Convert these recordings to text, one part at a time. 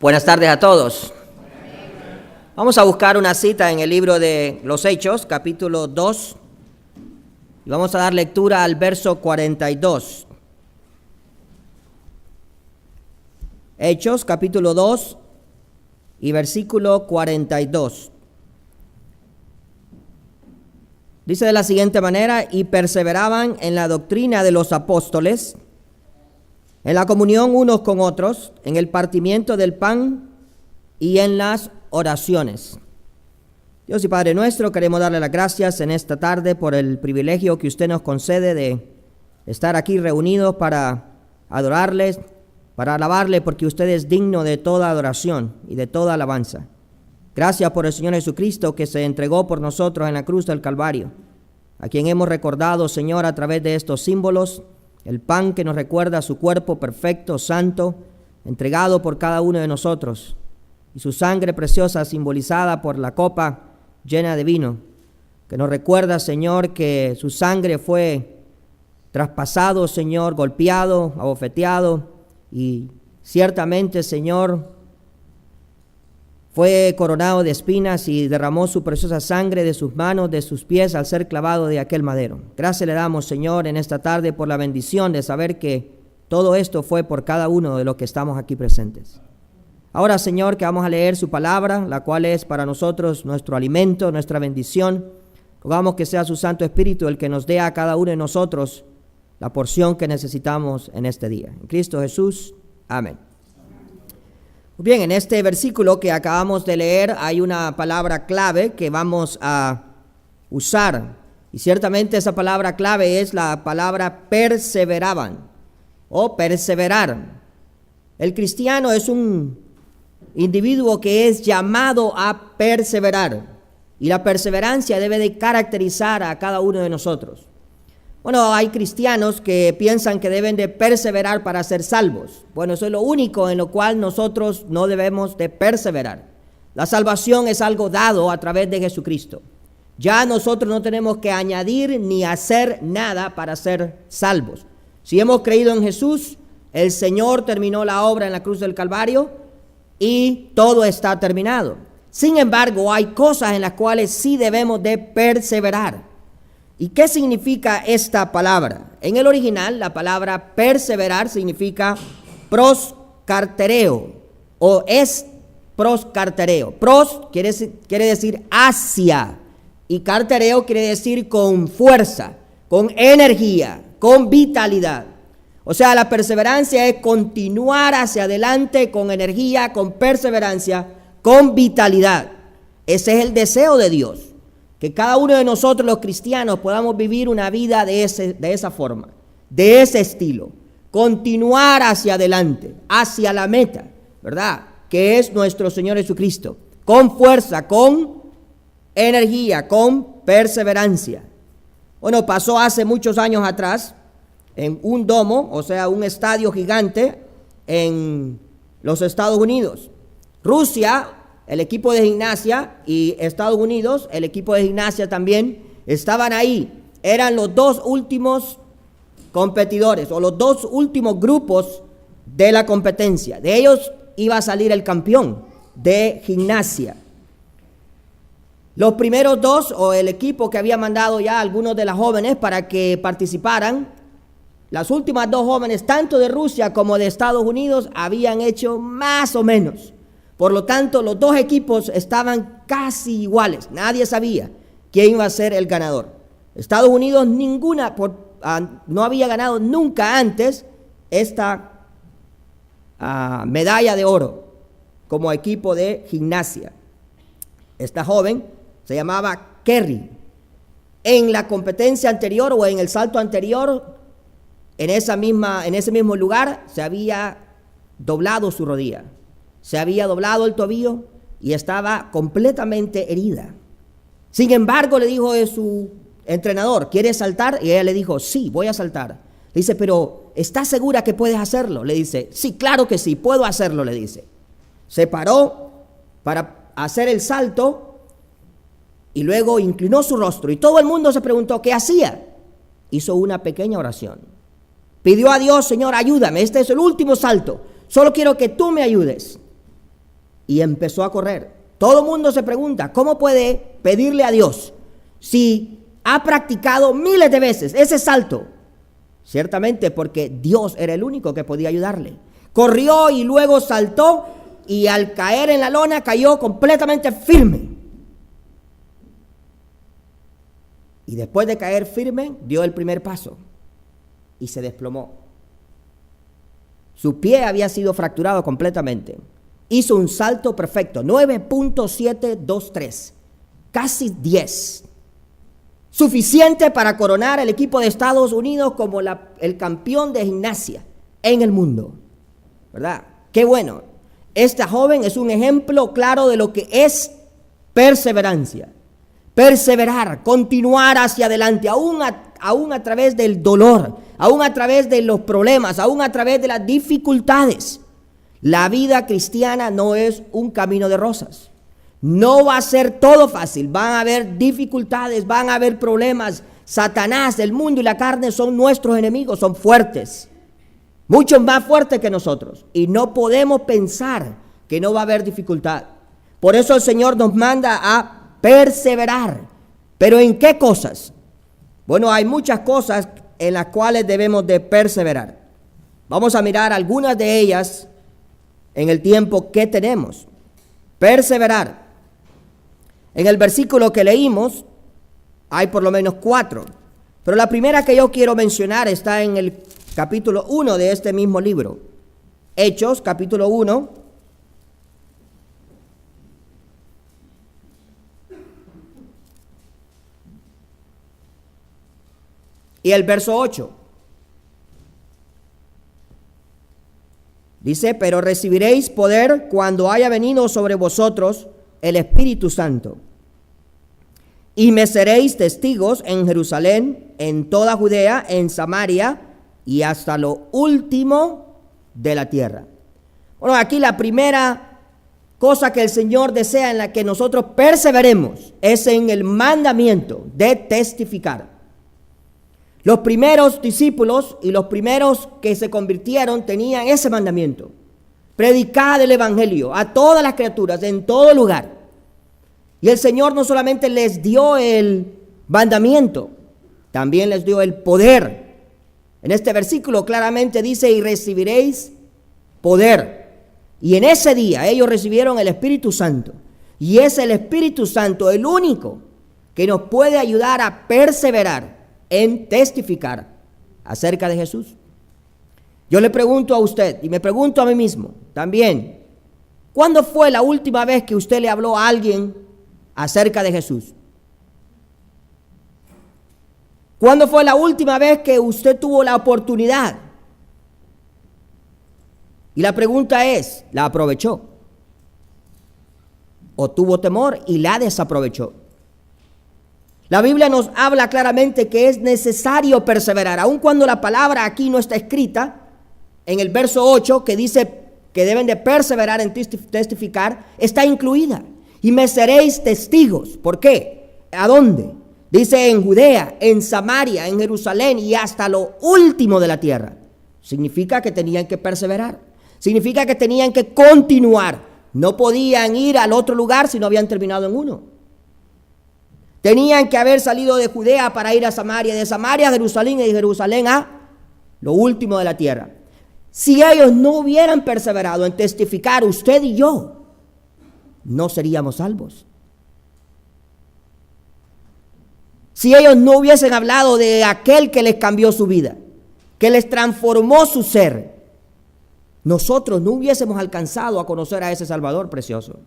Buenas tardes a todos. Vamos a buscar una cita en el libro de los Hechos, capítulo 2, y vamos a dar lectura al verso 42. Hechos, capítulo 2 y versículo 42. Dice de la siguiente manera: y perseveraban en la doctrina de los apóstoles, en la comunión unos con otros, en el partimiento del pan y en las oraciones. Dios y Padre nuestro, queremos darle las gracias en esta tarde por el privilegio que usted nos concede de estar aquí reunidos para adorarles, para alabarle, porque usted es digno de toda adoración y de toda alabanza. Gracias por el Señor Jesucristo, que se entregó por nosotros en la cruz del Calvario, a quien hemos recordado, Señor, a través de estos símbolos, el pan que nos recuerda su cuerpo perfecto, santo, entregado por cada uno de nosotros, y su sangre preciosa simbolizada por la copa llena de vino, que nos recuerda, Señor, que su sangre fue traspasado, Señor, golpeado, abofeteado, y ciertamente, Señor, fue coronado de espinas y derramó su preciosa sangre de sus manos, de sus pies, al ser clavado de aquel madero. Gracias le damos, Señor, en esta tarde por la bendición de saber que todo esto fue por cada uno de los que estamos aquí presentes. Ahora, Señor, que vamos a leer su palabra, la cual es para nosotros nuestro alimento, nuestra bendición. Rogamos que sea su Santo Espíritu el que nos dé a cada uno de nosotros la porción que necesitamos en este día. En Cristo Jesús, amén. Bien, en este versículo que acabamos de leer hay una palabra clave que vamos a usar, y ciertamente esa palabra clave es la palabra perseveraban o perseverar. El cristiano es un individuo que es llamado a perseverar, y la perseverancia debe de caracterizar a cada uno de nosotros. Bueno, hay cristianos que piensan que deben de perseverar para ser salvos. Bueno, eso es lo único en lo cual nosotros no debemos de perseverar. La salvación es algo dado a través de Jesucristo. Ya nosotros no tenemos que añadir ni hacer nada para ser salvos. Si hemos creído en Jesús, el Señor terminó la obra en la cruz del Calvario y todo está terminado. Sin embargo, hay cosas en las cuales sí debemos de perseverar. ¿Y qué significa esta palabra? En el original, la palabra perseverar significa proscartereo o es proscartereo. Pros quiere decir hacia, y cartereo quiere decir con fuerza, con energía, con vitalidad. O sea, la perseverancia es continuar hacia adelante con energía, con perseverancia, con vitalidad. Ese es el deseo de Dios. Que cada uno de nosotros los cristianos podamos vivir una vida de esa forma, de ese estilo. Continuar hacia adelante, hacia la meta, ¿verdad? Que es nuestro Señor Jesucristo. Con fuerza, con energía, con perseverancia. Bueno, pasó hace muchos años atrás en un domo, o sea, un estadio gigante en los Estados Unidos. Rusia, el equipo de gimnasia, y Estados Unidos, el equipo de gimnasia también, estaban ahí. Eran los dos últimos competidores o los dos últimos grupos de la competencia. De ellos iba a salir el campeón de gimnasia. Los primeros dos, o el equipo que había mandado ya algunos de las jóvenes para que participaran, las últimas dos jóvenes, tanto de Rusia como de Estados Unidos, habían hecho más o menos. Por lo tanto, los dos equipos estaban casi iguales. Nadie sabía quién iba a ser el ganador. Estados Unidos no había ganado nunca antes esta medalla de oro como equipo de gimnasia. Esta joven se llamaba Kerry. En la competencia anterior o en el salto anterior, en ese mismo lugar, se había doblado su rodilla. Se había doblado el tobillo y estaba completamente herida. Sin embargo, le dijo a su entrenador: ¿quieres saltar? Y ella le dijo: sí, voy a saltar. Le dice: pero ¿estás segura que puedes hacerlo? Le dice: sí, claro que sí, puedo hacerlo, le dice. Se paró para hacer el salto y luego inclinó su rostro, y todo el mundo se preguntó qué hacía. Hizo una pequeña oración. Pidió a Dios: Señor, ayúdame, este es el último salto. Solo quiero que tú me ayudes. y empezó a correr. Todo el mundo se pregunta, ¿cómo puede pedirle a Dios si ha practicado miles de veces ese salto? Ciertamente porque Dios era el único que podía ayudarle. Corrió y luego saltó y al caer en la lona cayó completamente firme. Y después de caer firme, dio el primer paso y se desplomó. Su pie había sido fracturado completamente. Hizo un salto perfecto, 9.723, casi 10. Suficiente para coronar el equipo de Estados Unidos como el campeón de gimnasia en el mundo. ¿Verdad? Qué bueno. Esta joven es un ejemplo claro de lo que es perseverancia. Perseverar, continuar hacia adelante, aún a través del dolor, aún a través de los problemas, aún a través de las dificultades. La vida cristiana no es un camino de rosas. No va a ser todo fácil, van a haber dificultades, van a haber problemas. Satanás, el mundo y la carne son nuestros enemigos, son fuertes, mucho más fuertes que nosotros. Y no podemos pensar que no va a haber dificultad. Por eso el Señor nos manda a perseverar. ¿Pero en qué cosas? Bueno, hay muchas cosas en las cuales debemos de perseverar. Vamos a mirar algunas de ellas en el tiempo que tenemos. Perseverar. En el versículo que leímos hay por lo menos 4. Pero la primera que yo quiero mencionar está en el capítulo 1 de este mismo libro. Hechos, capítulo 1. Y el verso 8. Dice, pero recibiréis poder cuando haya venido sobre vosotros el Espíritu Santo. Y me seréis testigos en Jerusalén, en toda Judea, en Samaria y hasta lo último de la tierra. Bueno, aquí la primera cosa que el Señor desea en la que nosotros perseveremos es en el mandamiento de testificar. Los primeros discípulos y los primeros que se convirtieron tenían ese mandamiento. Predicar el evangelio a todas las criaturas, en todo lugar. Y el Señor no solamente les dio el mandamiento, también les dio el poder. En este versículo claramente dice, y recibiréis poder. Y en ese día ellos recibieron el Espíritu Santo. Y es el Espíritu Santo el único que nos puede ayudar a perseverar en testificar acerca de Jesús. Yo le pregunto a usted y me pregunto a mí mismo también, ¿cuándo fue la última vez que usted le habló a alguien acerca de Jesús? ¿Cuándo fue la última vez que usted tuvo la oportunidad? Y la pregunta es, ¿la aprovechó? ¿O tuvo temor y la desaprovechó? La Biblia nos habla claramente que es necesario perseverar, aun cuando la palabra aquí no está escrita. En el verso 8 que dice que deben de perseverar en testificar, está incluida. Y me seréis testigos. ¿Por qué? ¿A dónde? Dice en Judea, en Samaria, en Jerusalén y hasta lo último de la tierra. Significa que tenían que perseverar. Significa que tenían que continuar. No podían ir al otro lugar si no habían terminado en uno. Tenían que haber salido de Judea para ir a Samaria, de Samaria a Jerusalén y de Jerusalén a lo último de la tierra. Si ellos no hubieran perseverado en testificar, usted y yo no seríamos salvos. Si ellos no hubiesen hablado de aquel que les cambió su vida, que les transformó su ser, nosotros no hubiésemos alcanzado a conocer a ese Salvador precioso.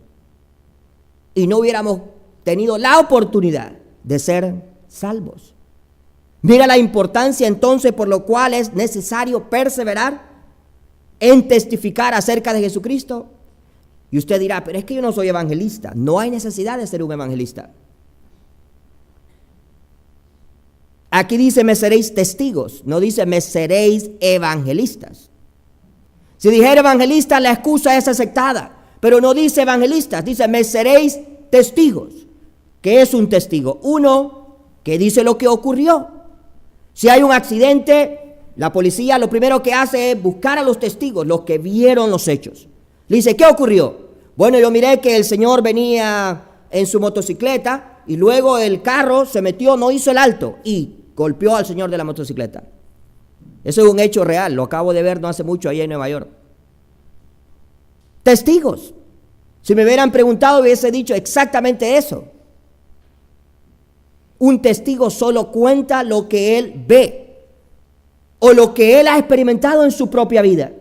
Y no hubiéramos tenido la oportunidad de ser salvos. Mira la importancia entonces por lo cual es necesario perseverar en testificar acerca de Jesucristo. Y usted dirá, pero es que yo no soy evangelista. No hay necesidad de ser un evangelista. Aquí dice, me seréis testigos. No dice, me seréis evangelistas. Si dijera evangelista, la excusa es aceptada. Pero no dice evangelistas, dice, me seréis testigos. ¿Qué es un testigo? Uno que dice lo que ocurrió. Si hay un accidente, la policía lo primero que hace es buscar a los testigos, los que vieron los hechos. Le dice, ¿qué ocurrió? Bueno, yo miré que el señor venía en su motocicleta y luego el carro se metió, no hizo el alto y golpeó al señor de la motocicleta. Eso es un hecho real, lo acabo de ver no hace mucho allá en Nueva York. Testigos. Si me hubieran preguntado hubiese dicho exactamente eso. Un testigo solo cuenta lo que él ve o lo que él ha experimentado en su propia vida.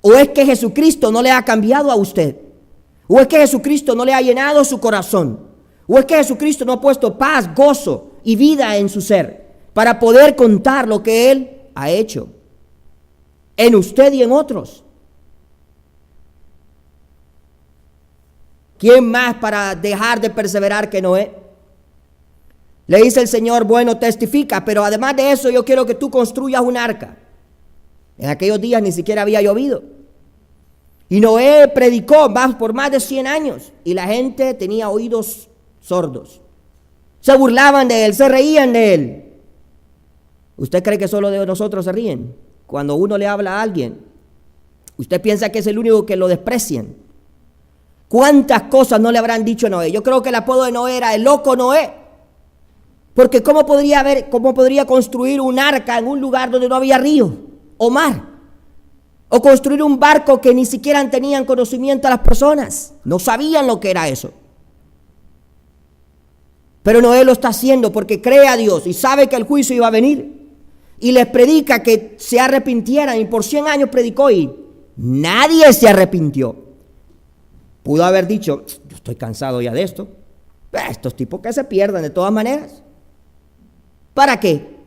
O es que Jesucristo no le ha cambiado a usted. O es que Jesucristo no le ha llenado su corazón. O es que Jesucristo no ha puesto paz, gozo y vida en su ser para poder contar lo que él ha hecho en usted y en otros. ¿Quién más para dejar de perseverar que Noé? Le dice el Señor, bueno, testifica, pero además de eso yo quiero que tú construyas un arca. En aquellos días ni siquiera había llovido. Y Noé predicó por más de 100 años y la gente tenía oídos sordos. Se burlaban de él, se reían de él. ¿Usted cree que solo de nosotros se ríen? Cuando uno le habla a alguien, ¿usted piensa que es el único que lo desprecian? ¿Cuántas cosas no le habrán dicho a Noé? Yo creo que el apodo de Noé era el loco Noé. Porque ¿cómo podría construir un arca en un lugar donde no había río o mar? O construir un barco que ni siquiera tenían conocimiento a las personas. No sabían lo que era eso. Pero Noé lo está haciendo porque cree a Dios y sabe que el juicio iba a venir. Y les predica que se arrepintieran. Y por 100 años predicó y nadie se arrepintió. Pudo haber dicho, yo estoy cansado ya de esto. Estos tipos que se pierdan de todas maneras. ¿Para qué?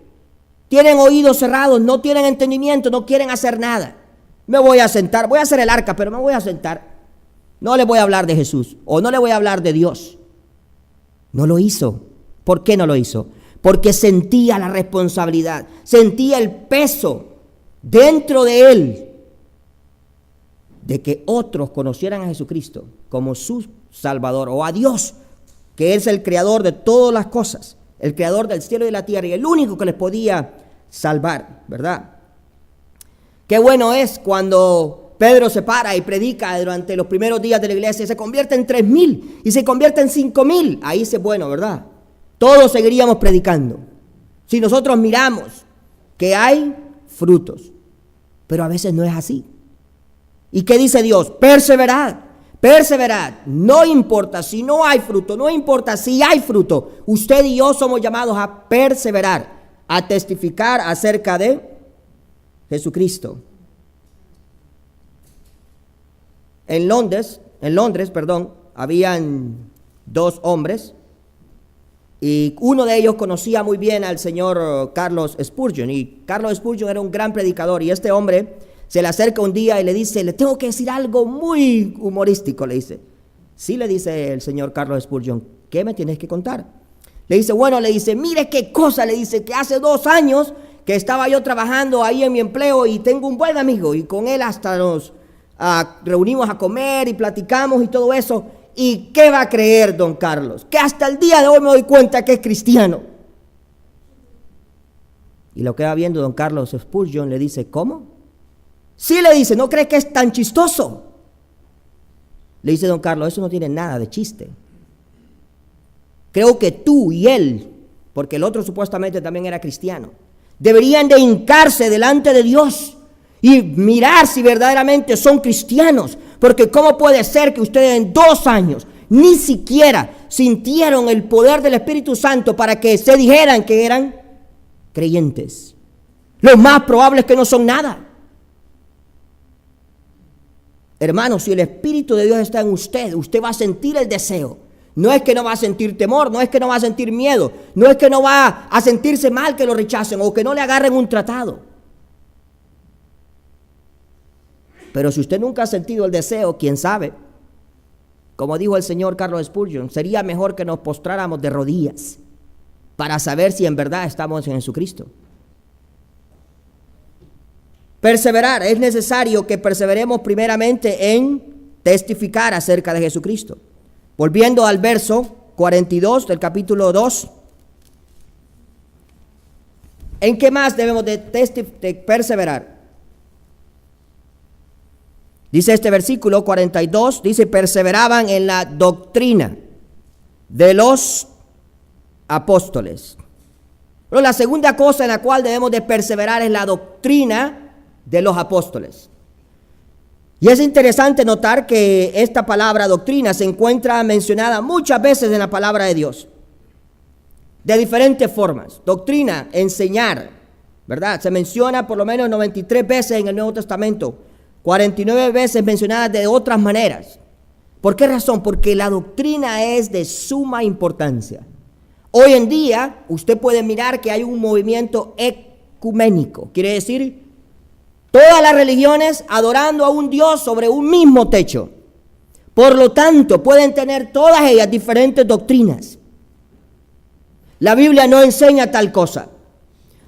Tienen oídos cerrados, no tienen entendimiento, no quieren hacer nada. Me voy a sentar, voy a hacer el arca, pero me voy a sentar. No le voy a hablar de Jesús o no le voy a hablar de Dios. No lo hizo. ¿Por qué no lo hizo? Porque sentía la responsabilidad, sentía el peso dentro de él de que otros conocieran a Jesucristo como su Salvador o a Dios, que es el creador de todas las cosas, el creador del cielo y de la tierra y el único que les podía salvar, ¿verdad? Qué bueno es cuando Pedro se para y predica durante los primeros días de la iglesia, se convierte en 3,000 y se convierte en 5,000. Ahí sí es bueno, ¿verdad? Todos seguiríamos predicando. Si nosotros miramos que hay frutos, pero a veces no es así. ¿Y qué dice Dios? Perseverad, perseverad. No importa si no hay fruto, no importa si hay fruto. Usted y yo somos llamados a perseverar, a testificar acerca de Jesucristo. En Londres, habían 2 hombres y uno de ellos conocía muy bien al señor Carlos Spurgeon, y Carlos Spurgeon era un gran predicador, y este hombre se le acerca un día y le dice, le tengo que decir algo muy humorístico, le dice. Sí, le dice el señor Carlos Spurgeon, ¿qué me tienes que contar? Le dice, bueno, le dice, mire qué cosa, le dice, que hace 2 años que estaba yo trabajando ahí en mi empleo y tengo un buen amigo y con él hasta nos reunimos a comer y platicamos y todo eso. ¿Y qué va a creer, don Carlos? Que hasta el día de hoy me doy cuenta que es cristiano. Y lo que va viendo don Carlos Spurgeon le dice, ¿cómo? Sí, le dice, ¿no cree que es tan chistoso? Le dice don Carlos, eso no tiene nada de chiste. Creo que tú y él, porque el otro supuestamente también era cristiano, deberían de hincarse delante de Dios y mirar si verdaderamente son cristianos, porque ¿cómo puede ser que ustedes en 2 años ni siquiera sintieron el poder del Espíritu Santo para que se dijeran que eran creyentes? Lo más probable es que no son nada. Hermanos, si el Espíritu de Dios está en usted, usted va a sentir el deseo. No es que no va a sentir temor, no es que no va a sentir miedo, no es que no va a sentirse mal que lo rechacen o que no le agarren un tratado. Pero si usted nunca ha sentido el deseo, quién sabe, como dijo el señor Carlos Spurgeon, sería mejor que nos postráramos de rodillas para saber si en verdad estamos en Jesucristo. Perseverar, es necesario que perseveremos primeramente en testificar acerca de Jesucristo. Volviendo al verso 42 del capítulo 2, ¿en qué más debemos de perseverar? Dice este versículo 42, dice, perseveraban en la doctrina de los apóstoles. Pero la segunda cosa en la cual debemos de perseverar es la doctrina de los apóstoles. Y es interesante notar que esta palabra doctrina se encuentra mencionada muchas veces en la palabra de Dios, de diferentes formas. Doctrina, enseñar, ¿verdad? Se menciona por lo menos 93 veces en el Nuevo Testamento, 49 veces mencionadas de otras maneras. ¿Por qué razón? Porque la doctrina es de suma importancia. Hoy en día usted puede mirar que hay un movimiento ecuménico, quiere decir todas las religiones adorando a un Dios sobre un mismo techo. Por lo tanto, pueden tener todas ellas diferentes doctrinas. La Biblia no enseña tal cosa.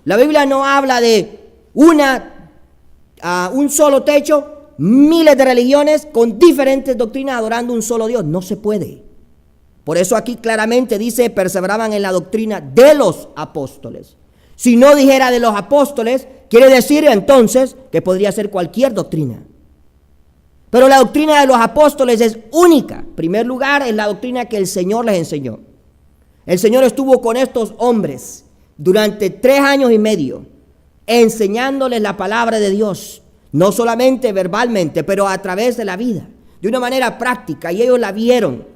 La Biblia no habla de un solo techo, miles de religiones con diferentes doctrinas adorando un solo Dios. No se puede. Por eso aquí claramente dice, perseveraban en la doctrina de los apóstoles. Si no dijera de los apóstoles, quiere decir entonces que podría ser cualquier doctrina. Pero la doctrina de los apóstoles es única. En primer lugar, es la doctrina que el Señor les enseñó. El Señor estuvo con estos hombres durante 3 años y medio, enseñándoles la palabra de Dios, no solamente verbalmente, pero a través de la vida, de una manera práctica, y ellos la vieron.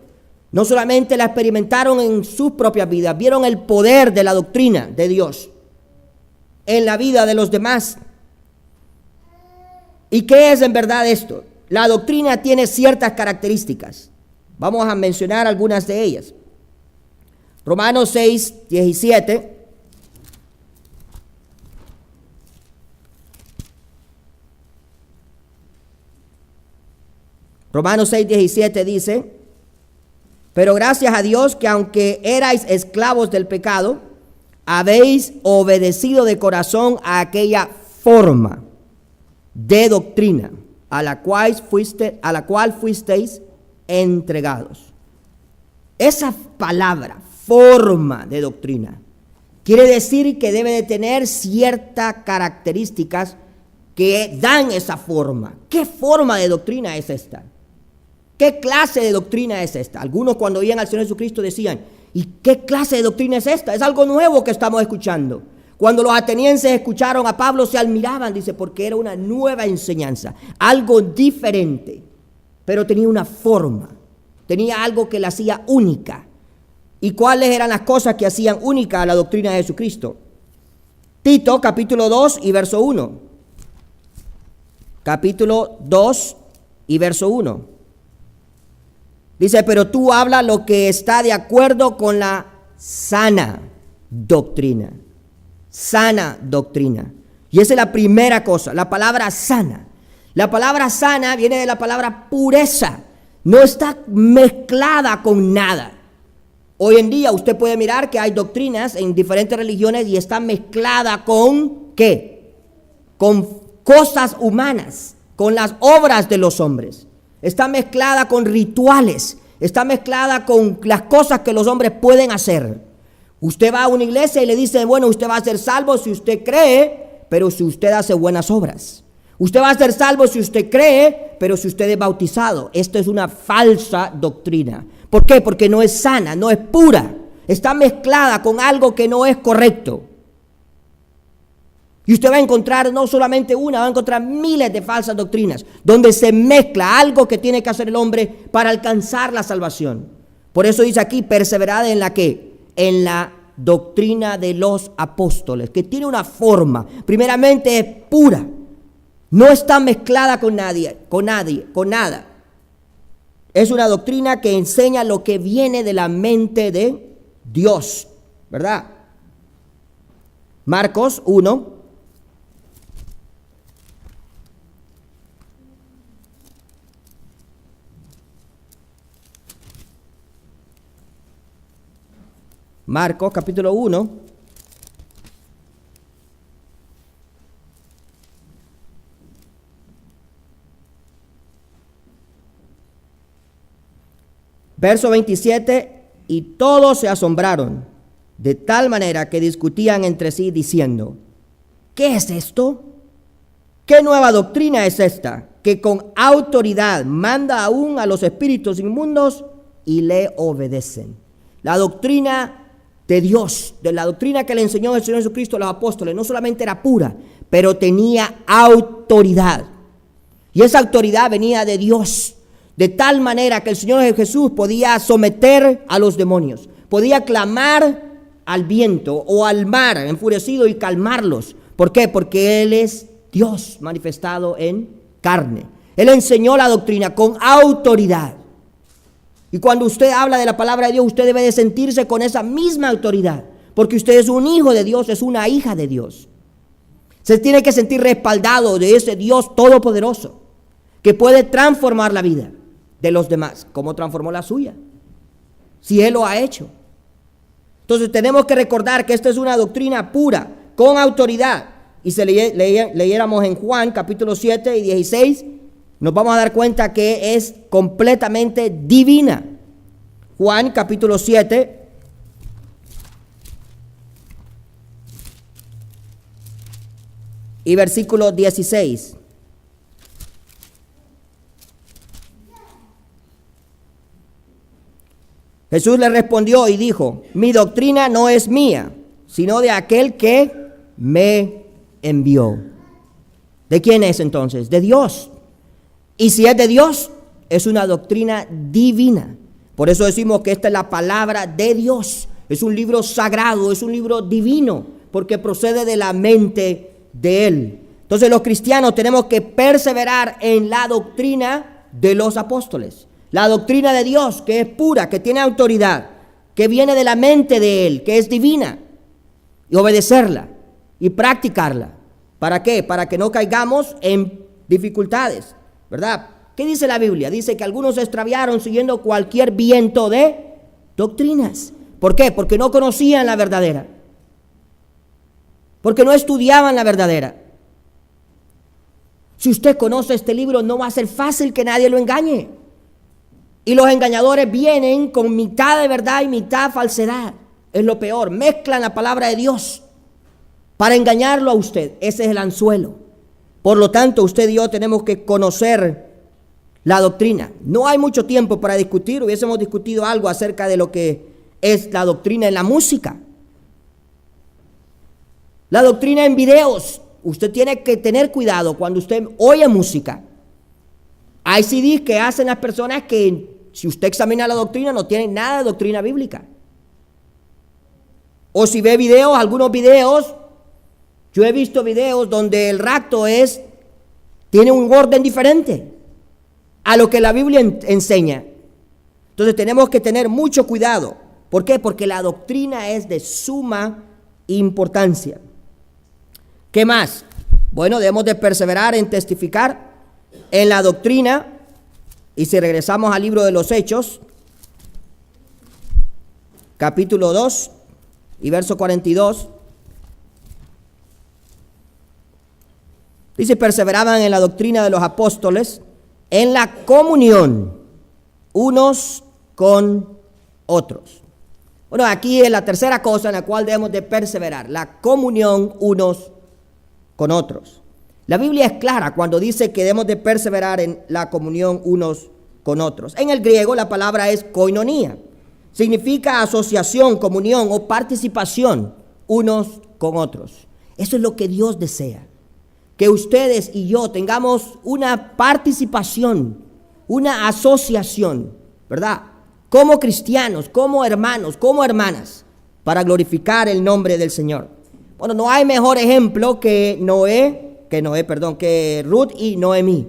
No solamente la experimentaron en sus propias vidas, vieron el poder de la doctrina de Dios en la vida de los demás. ¿Y qué es en verdad esto? La doctrina tiene ciertas características. Vamos a mencionar algunas de ellas. Romanos 6, 17. Romanos 6, 17 dice, pero gracias a Dios que aunque erais esclavos del pecado, habéis obedecido de corazón a aquella forma de doctrina a la cual fuisteis entregados. Esa palabra, forma de doctrina, quiere decir que debe de tener ciertas características que dan esa forma. ¿Qué forma de doctrina es esta? ¿Qué clase de doctrina es esta? Algunos cuando oían al Señor Jesucristo decían, ¿y qué clase de doctrina es esta? Es algo nuevo que estamos escuchando. Cuando los atenienses escucharon a Pablo se admiraban, dice, porque era una nueva enseñanza, algo diferente, pero tenía una forma, tenía algo que la hacía única. ¿Y cuáles eran las cosas que hacían única a la doctrina de Jesucristo? Tito, capítulo 2 y verso 1. Capítulo 2 y verso 1. Dice, pero tú habla lo que está de acuerdo con la sana doctrina. Sana doctrina. Y esa es la primera cosa, la palabra sana. La palabra sana viene de la palabra pureza. No está mezclada con nada. Hoy en día usted puede mirar que hay doctrinas en diferentes religiones y está mezclada con ¿qué? Con cosas humanas, con las obras de los hombres. Está mezclada con rituales, está mezclada con las cosas que los hombres pueden hacer. Usted va a una iglesia y le dice, bueno, usted va a ser salvo si usted cree, pero si usted hace buenas obras. Usted va a ser salvo si usted cree, pero si usted es bautizado. Esto es una falsa doctrina. ¿Por qué? Porque no es sana, no es pura. Está mezclada con algo que no es correcto. Y usted va a encontrar no solamente una, va a encontrar miles de falsas doctrinas, donde se mezcla algo que tiene que hacer el hombre para alcanzar la salvación. Por eso dice aquí, perseverad en la ¿qué? En la doctrina de los apóstoles, que tiene una forma, primeramente es pura, no está mezclada con nada. Es una doctrina que enseña lo que viene de la mente de Dios, ¿verdad? Marcos 1. Marcos capítulo 1. Verso 27, y todos se asombraron, de tal manera que discutían entre sí diciendo, ¿qué es esto? ¿Qué nueva doctrina es esta que con autoridad manda aún a los espíritus inmundos y le obedecen. La doctrina de Dios, de la doctrina que le enseñó el Señor Jesucristo a los apóstoles, no solamente era pura, pero tenía autoridad. Y esa autoridad venía de Dios, de tal manera que el Señor Jesús podía someter a los demonios, podía clamar al viento o al mar enfurecido y calmarlos. ¿Por qué? Porque Él es Dios manifestado en carne. Él enseñó la doctrina con autoridad. Y cuando usted habla de la palabra de Dios, usted debe de sentirse con esa misma autoridad, porque usted es un hijo de Dios, es una hija de Dios. Se tiene que sentir respaldado de ese Dios todopoderoso, que puede transformar la vida de los demás, como transformó la suya, si Él lo ha hecho. Entonces tenemos que recordar que esta es una doctrina pura, con autoridad. Y si leyéramos en Juan capítulo 7 y 16, nos vamos a dar cuenta que es completamente divina. Juan capítulo 7 y versículo 16. Jesús le respondió y dijo: mi doctrina no es mía, sino de aquel que me envió. ¿De quién es entonces? De Dios. Y si es de Dios, es una doctrina divina. Por eso decimos que esta es la palabra de Dios. Es un libro sagrado, es un libro divino, porque procede de la mente de Él. Entonces los cristianos tenemos que perseverar en la doctrina de los apóstoles. La doctrina de Dios, que es pura, que tiene autoridad, que viene de la mente de Él, que es divina. Y obedecerla y practicarla. ¿Para qué? Para que no caigamos en dificultades, ¿verdad? ¿Qué dice la Biblia? Dice que algunos se extraviaron siguiendo cualquier viento de doctrinas. ¿Por qué? Porque no conocían la verdadera. Porque no estudiaban la verdadera. Si usted conoce este libro, no va a ser fácil que nadie lo engañe. Y los engañadores vienen con mitad de verdad y mitad falsedad. Es lo peor. Mezclan la palabra de Dios para engañarlo a usted. Ese es el anzuelo. Por lo tanto, usted y yo tenemos que conocer la doctrina. No hay mucho tiempo para discutir. Hubiésemos discutido algo acerca de lo que es la doctrina en la música. La doctrina en videos. Usted tiene que tener cuidado cuando usted oye música. Hay CDs que hacen las personas que, si usted examina la doctrina, no tienen nada de doctrina bíblica. O si ve videos, algunos videos, yo he visto videos donde el rapto tiene un orden diferente a lo que la Biblia enseña. Entonces tenemos que tener mucho cuidado. ¿Por qué? Porque la doctrina es de suma importancia. ¿Qué más? Bueno, debemos de perseverar en testificar en la doctrina. Y si regresamos al libro de los Hechos, capítulo 2 y verso 42, dice: perseveraban en la doctrina de los apóstoles, en la comunión unos con otros. Bueno, aquí es la tercera cosa en la cual debemos de perseverar, la comunión unos con otros. La Biblia es clara cuando dice que debemos de perseverar en la comunión unos con otros. En el griego la palabra es koinonía. Significa asociación, comunión o participación unos con otros. Eso es lo que Dios desea. Que ustedes y yo tengamos una participación, una asociación, ¿verdad? Como cristianos, como hermanos, como hermanas, para glorificar el nombre del Señor. Bueno, no hay mejor ejemplo que Ruth y Noemí.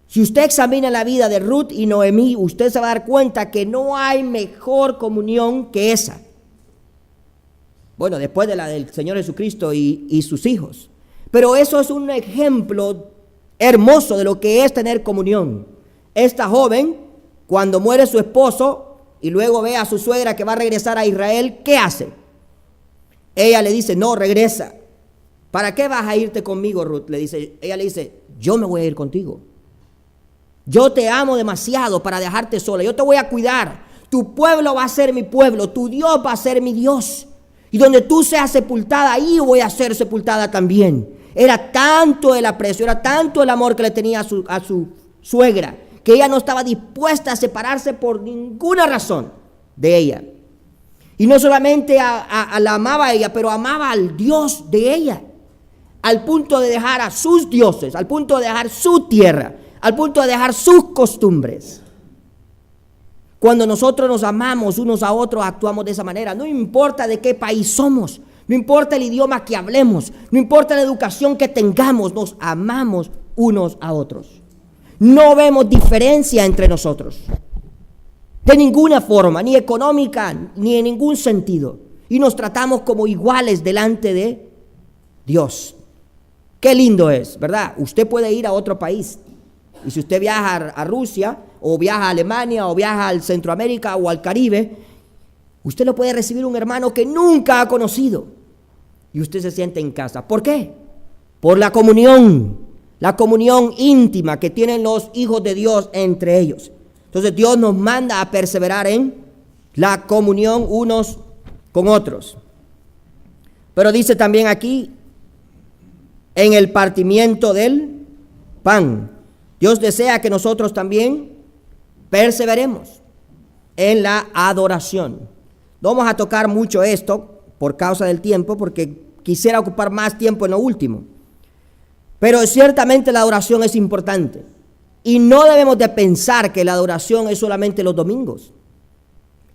Si usted examina la vida de Ruth y Noemí, usted se va a dar cuenta que no hay mejor comunión que esa. Bueno, después de la del Señor Jesucristo y sus hijos. Pero eso es un ejemplo hermoso de lo que es tener comunión. Esta joven, cuando muere su esposo y luego ve a su suegra que va a regresar a Israel, ¿qué hace? Ella le dice: no, regresa. ¿Para qué vas a irte conmigo, Ruth? Ella le dice: yo me voy a ir contigo. Yo te amo demasiado para dejarte sola. Yo te voy a cuidar. Tu pueblo va a ser mi pueblo. Tu Dios va a ser mi Dios. Y donde tú seas sepultada, ahí voy a ser sepultada también. Era tanto el aprecio, era tanto el amor que le tenía a su suegra, que ella no estaba dispuesta a separarse por ninguna razón de ella. Y no solamente la amaba a ella, pero amaba al Dios de ella, al punto de dejar a sus dioses, al punto de dejar su tierra, al punto de dejar sus costumbres. Cuando nosotros nos amamos unos a otros, actuamos de esa manera. No importa de qué país somos, no importa el idioma que hablemos, no importa la educación que tengamos, nos amamos unos a otros. No vemos diferencia entre nosotros, de ninguna forma, ni económica, ni en ningún sentido. Y nos tratamos como iguales delante de Dios. Qué lindo es, ¿verdad? Usted puede ir a otro país. Y si usted viaja a Rusia, o viaja a Alemania, o viaja al Centroamérica, o al Caribe, usted lo puede recibir un hermano que nunca ha conocido. Y usted se siente en casa. ¿Por qué? Por la comunión íntima que tienen los hijos de Dios entre ellos. Entonces Dios nos manda a perseverar en la comunión unos con otros. Pero dice también aquí, en el partimiento del pan. Dios desea que nosotros también perseveremos en la adoración. No vamos a tocar mucho esto por causa del tiempo, porque quisiera ocupar más tiempo en lo último. Pero ciertamente la adoración es importante. Y no debemos de pensar que la adoración es solamente los domingos.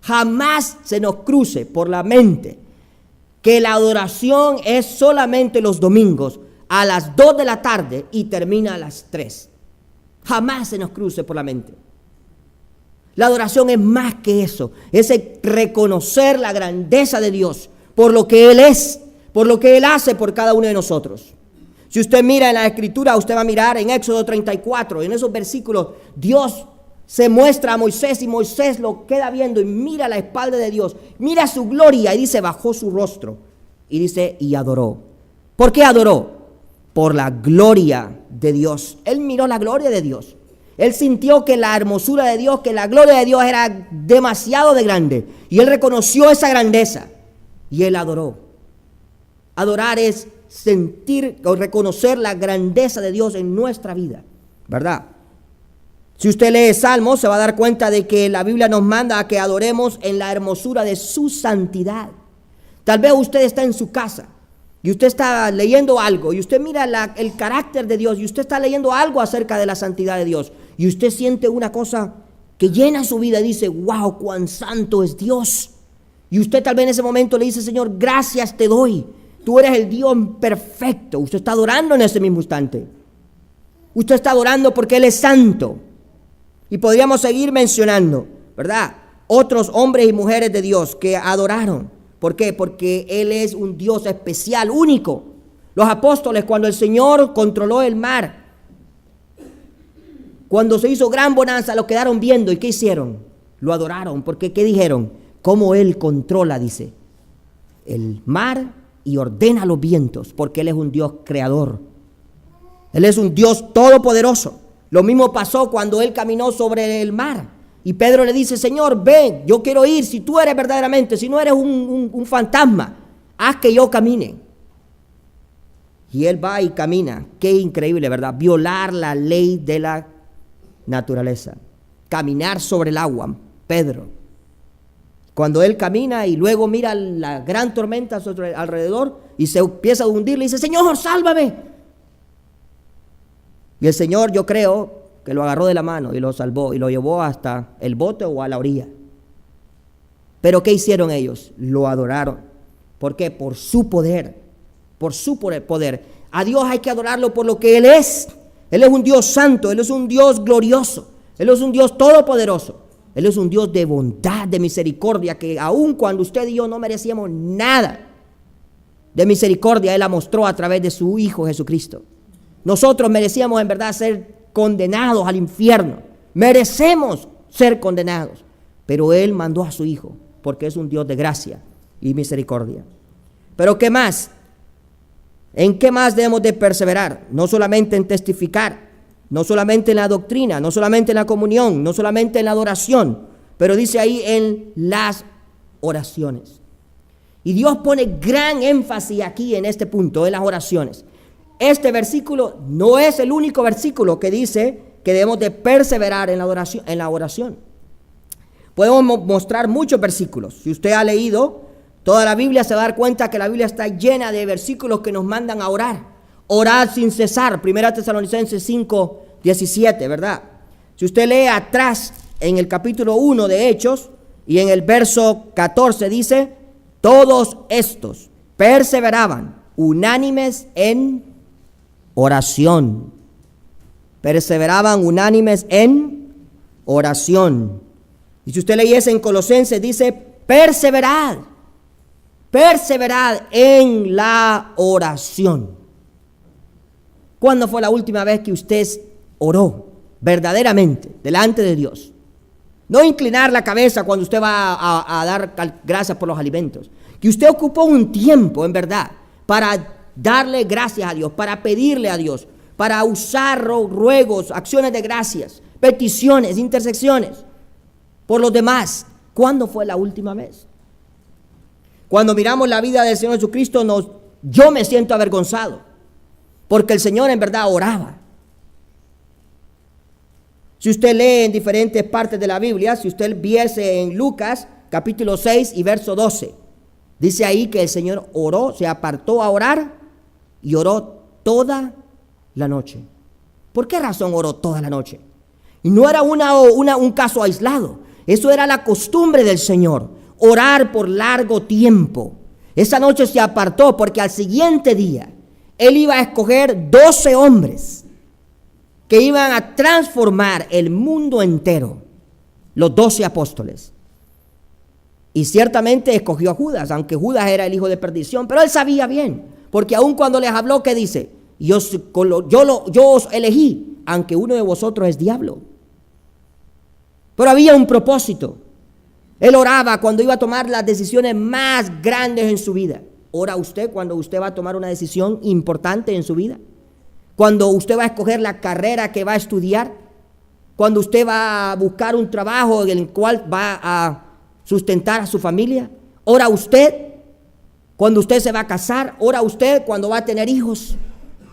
Jamás se nos cruce por la mente que la adoración es solamente los domingos a las 2 de la tarde y termina a las 3. Jamás se nos cruce por la mente. La adoración es más que eso. Es reconocer la grandeza de Dios por lo que Él es, por lo que Él hace por cada uno de nosotros. Si usted mira en la Escritura, usted va a mirar en Éxodo 34, en esos versículos, Dios se muestra a Moisés y Moisés lo queda viendo y mira la espalda de Dios, mira su gloria y dice, bajó su rostro y dice, y adoró. ¿Por qué adoró? Por la gloria de Dios. Él miró la gloria de Dios. Él sintió que la hermosura de Dios, que la gloria de Dios era demasiado de grande. Y él reconoció esa grandeza y él adoró. Adorar es sentir o reconocer la grandeza de Dios en nuestra vida, ¿verdad? Si usted lee Salmos, se va a dar cuenta de que la Biblia nos manda a que adoremos en la hermosura de su santidad. Tal vez usted está en su casa y usted está leyendo algo y usted mira el carácter de Dios y usted está leyendo algo acerca de la santidad de Dios y usted siente una cosa que llena su vida y dice, wow, cuán santo es Dios. Y usted tal vez en ese momento le dice, Señor, gracias te doy. Tú eres el Dios perfecto. Usted está adorando en ese mismo instante. Usted está adorando porque Él es santo. Y podríamos seguir mencionando, ¿verdad? Otros hombres y mujeres de Dios que adoraron. ¿Por qué? Porque Él es un Dios especial, único. Los apóstoles, cuando el Señor controló el mar, cuando se hizo gran bonanza, lo quedaron viendo. ¿Y qué hicieron? Lo adoraron. Porque ¿qué dijeron? Cómo Él controla, dice, el mar y ordena los vientos, porque Él es un Dios creador. Él es un Dios todopoderoso. Lo mismo pasó cuando Él caminó sobre el mar. Y Pedro le dice, Señor, ven, yo quiero ir. Si tú eres verdaderamente, si no eres un fantasma, haz que yo camine. Y Él va y camina. Qué increíble, ¿verdad? Violar la ley de la naturaleza. Caminar sobre el agua, Pedro. Cuando Él camina y luego mira la gran tormenta a su alrededor y se empieza a hundir, le dice, Señor, sálvame. Y el Señor, yo creo, que lo agarró de la mano y lo salvó y lo llevó hasta el bote o a la orilla. Pero ¿qué hicieron ellos? Lo adoraron. ¿Por qué? Por su poder, por su poder. A Dios hay que adorarlo por lo que Él es. Él es un Dios santo, Él es un Dios glorioso, Él es un Dios todopoderoso. Él es un Dios de bondad, de misericordia, que aun cuando usted y yo no merecíamos nada de misericordia, Él la mostró a través de su Hijo Jesucristo. Nosotros merecíamos en verdad ser condenados al infierno. Merecemos ser condenados. Pero Él mandó a su Hijo, porque es un Dios de gracia y misericordia. Pero ¿qué más? ¿En qué más debemos de perseverar? No solamente en testificar, no solamente en la doctrina, no solamente en la comunión, no solamente en la adoración, pero dice ahí en las oraciones. Y Dios pone gran énfasis aquí en este punto, en las oraciones. este versículo no es el único versículo que dice que debemos de perseverar en la oración. Podemos mostrar muchos versículos. Si usted ha leído toda la Biblia, se va a dar cuenta que la Biblia está llena de versículos que nos mandan a orar. Orar sin cesar. 1 Tesalonicenses 5:17, ¿verdad? Si usted lee atrás en el capítulo 1 de Hechos y en el verso 14 dice, todos estos perseveraban unánimes en oración. Perseveraban unánimes en oración. Y si usted leyese en Colosenses, dice, perseverad en la oración. ¿Cuándo fue la última vez que usted oró verdaderamente delante de Dios? No inclinar la cabeza cuando usted va a dar gracias por los alimentos. Que usted ocupó un tiempo, en verdad, para darle gracias a Dios, para pedirle a Dios, para usar ruegos, acciones de gracias, peticiones, intersecciones por los demás. ¿Cuándo fue la última vez? Cuando miramos la vida del Señor Jesucristo, yo me siento avergonzado, porque el Señor en verdad oraba. Si usted lee en diferentes partes de la Biblia, si usted viese en Lucas capítulo 6 y verso 12, dice ahí que el Señor oró, se apartó a orar y oró toda la noche. ¿Por qué razón oró toda la noche? Y no era un caso aislado. Eso era la costumbre del Señor, orar por largo tiempo. Esa noche se apartó porque al siguiente día Él iba a escoger 12 hombres que iban a transformar el mundo entero, los 12 apóstoles. Y ciertamente escogió a Judas, aunque Judas era el hijo de perdición, pero Él sabía bien, porque aun cuando les habló, ¿qué dice? Yo os elegí, aunque uno de vosotros es diablo. Pero había un propósito. Él oraba cuando iba a tomar las decisiones más grandes en su vida. ¿Ora usted cuando usted va a tomar una decisión importante en su vida? Cuando usted va a escoger la carrera que va a estudiar, cuando usted va a buscar un trabajo en el cual va a sustentar a su familia. ¿Ora usted cuando usted se va a casar? ¿Ora usted cuando va a tener hijos?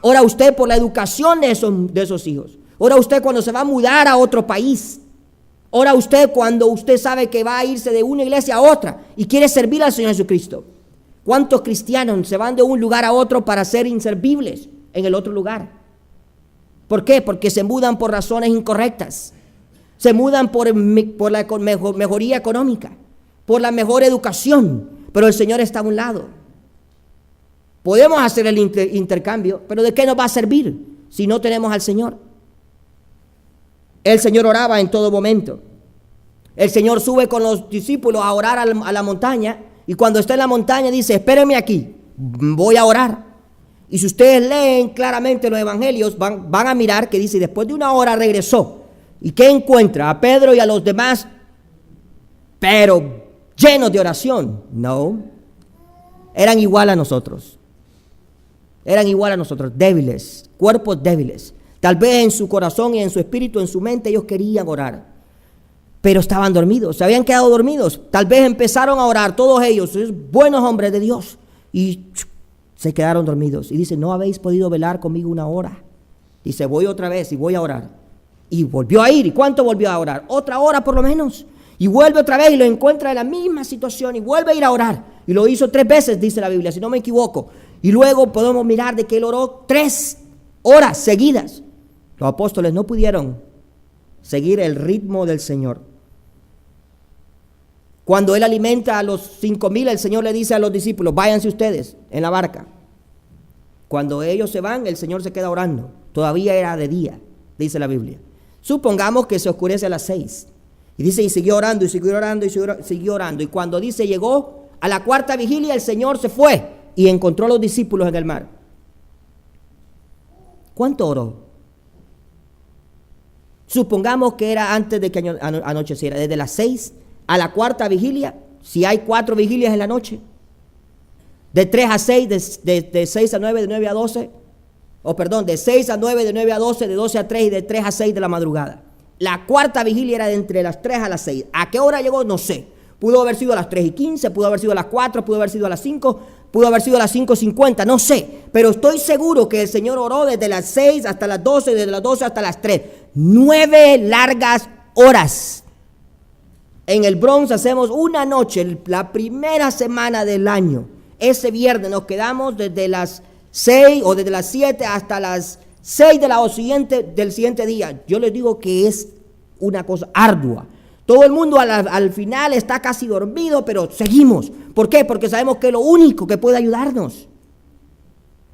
¿Ora usted por la educación de esos hijos? ¿Ora usted cuando se va a mudar a otro país? ¿Ora usted cuando usted sabe que va a irse de una iglesia a otra y quiere servir al Señor Jesucristo? ¿Cuántos cristianos se van de un lugar a otro para ser inservibles en el otro lugar? ¿Por qué? Porque se mudan por razones incorrectas. Se mudan por la mejoría económica, por la mejor educación, pero el Señor está a un lado. Podemos hacer el intercambio, pero ¿de qué nos va a servir si no tenemos al Señor? El Señor oraba en todo momento. El Señor sube con los discípulos a orar a la montaña, y cuando está en la montaña dice, espérenme aquí, voy a orar. Y si ustedes leen claramente los evangelios, van a mirar que dice, después de una hora regresó. ¿Y qué encuentra? A Pedro y a los demás, pero llenos de oración. No, eran igual a nosotros. Eran igual a nosotros, débiles, cuerpos débiles. Tal vez en su corazón y en su espíritu, en su mente, ellos querían orar, pero estaban dormidos, se habían quedado dormidos. Tal vez empezaron a orar, todos ellos, buenos hombres de Dios, y se quedaron dormidos. Y dice, ¿no habéis podido velar conmigo una hora? Dice, voy otra vez y voy a orar. Y volvió a ir. ¿Y cuánto volvió a orar? Otra hora por lo menos. Y vuelve otra vez y lo encuentra en la misma situación y vuelve a ir a orar. Y lo hizo 3 veces, dice la Biblia, si no me equivoco. Y luego podemos mirar de que él oró 3 horas seguidas. Los apóstoles no pudieron seguir el ritmo del Señor. Cuando él alimenta a los 5,000, el Señor le dice a los discípulos, váyanse ustedes en la barca. Cuando ellos se van, el Señor se queda orando. Todavía era de día, dice la Biblia. Supongamos que se oscurece a las 6. Y dice, y siguió orando, y siguió orando, y siguió orando. Y cuando dice, llegó a la 4ª vigilia, el Señor se fue y encontró a los discípulos en el mar. ¿Cuánto oró? Supongamos que era antes de que anocheciera, desde las 6 a la 4ª vigilia, si hay 4 vigilias en la noche, de 3 a 6, de 6 a 9, de 9 a 12, de 6 a 9, de 9 a 12, de 12 a 3 y de 3 a 6 de la madrugada. La 4ª vigilia era de entre las 3 a las 6. ¿A qué hora llegó? No sé. Pudo haber sido a las 3:15, pudo haber sido a las 4, pudo haber sido a las 5, pudo haber sido a las 5:50, no sé. Pero estoy seguro que el Señor oró desde las 6 hasta las 12, desde las 12 hasta las 3. 9 largas horas. En el Bronx hacemos una noche, la primera semana del año. Ese viernes nos quedamos desde las 6 o desde las 7 hasta las 6 del siguiente día. Yo les digo que es una cosa ardua. Todo el mundo al final está casi dormido, pero seguimos. ¿Por qué? Porque sabemos que es lo único que puede ayudarnos.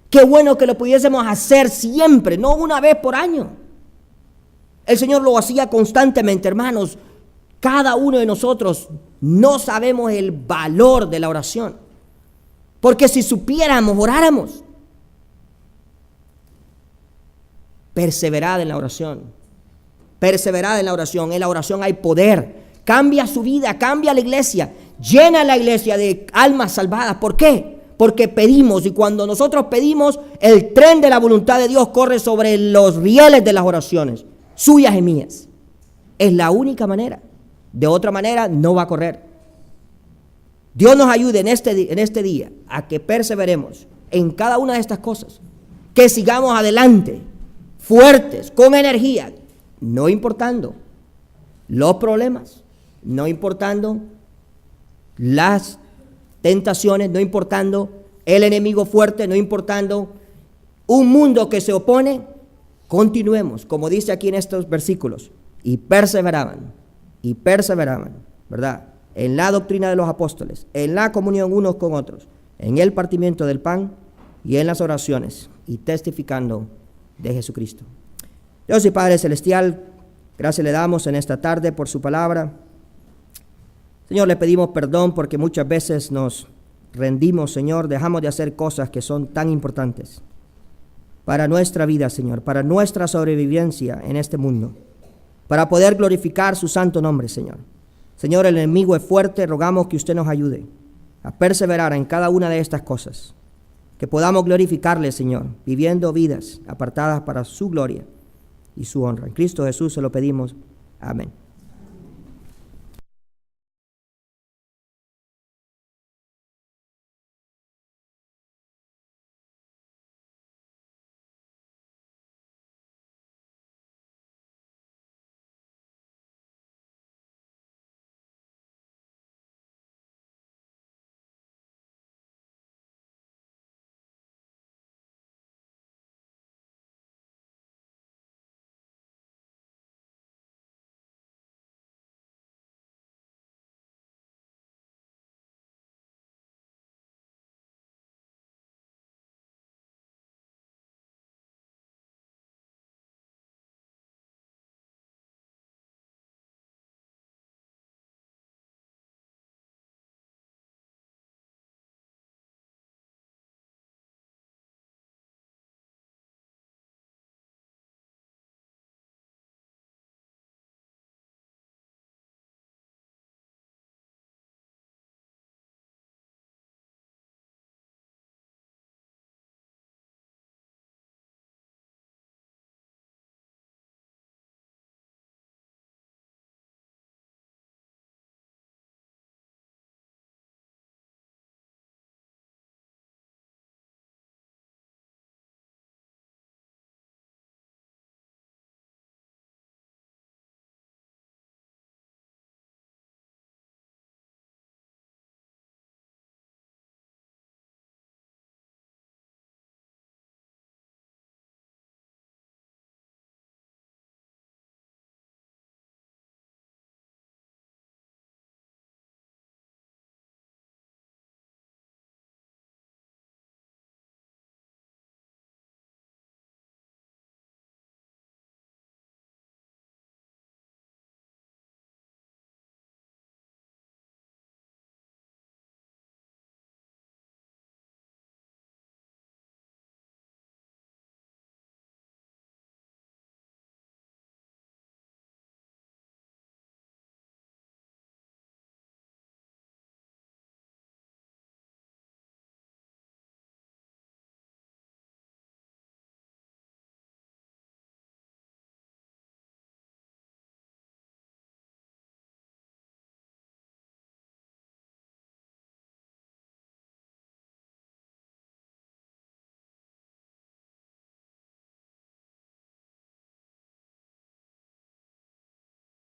Qué bueno que lo pudiésemos hacer siempre, no una vez por año. El Señor lo hacía constantemente, hermanos. Cada uno de nosotros no sabemos el valor de la oración. Porque si supiéramos, oráramos. Perseverad en la oración. Perseverad en la oración. En la oración hay poder. Cambia su vida, cambia la iglesia. Llena la iglesia de almas salvadas. ¿Por qué? Porque pedimos. Y cuando nosotros pedimos, el tren de la voluntad de Dios corre sobre los rieles de las oraciones, suyas y mías. Es la única manera. De otra manera no va a correr. Dios nos ayude en este día a que perseveremos en cada una de estas cosas. Que sigamos adelante, fuertes, con energía, no importando los problemas, no importando las tentaciones, no importando el enemigo fuerte, no importando un mundo que se opone. Continuemos, como dice aquí en estos versículos, y perseveraban, ¿verdad? En la doctrina de los apóstoles, en la comunión unos con otros, en el partimiento del pan y en las oraciones, y testificando de Jesucristo. Dios y Padre Celestial, gracias le damos en esta tarde por su palabra. Señor, le pedimos perdón porque muchas veces nos rendimos, Señor, dejamos de hacer cosas que son tan importantes para nuestra vida, Señor, para nuestra sobrevivencia en este mundo, para poder glorificar su santo nombre, Señor. Señor, el enemigo es fuerte, rogamos que usted nos ayude a perseverar en cada una de estas cosas, que podamos glorificarle, Señor, viviendo vidas apartadas para su gloria y su honra. En Cristo Jesús se lo pedimos. Amén.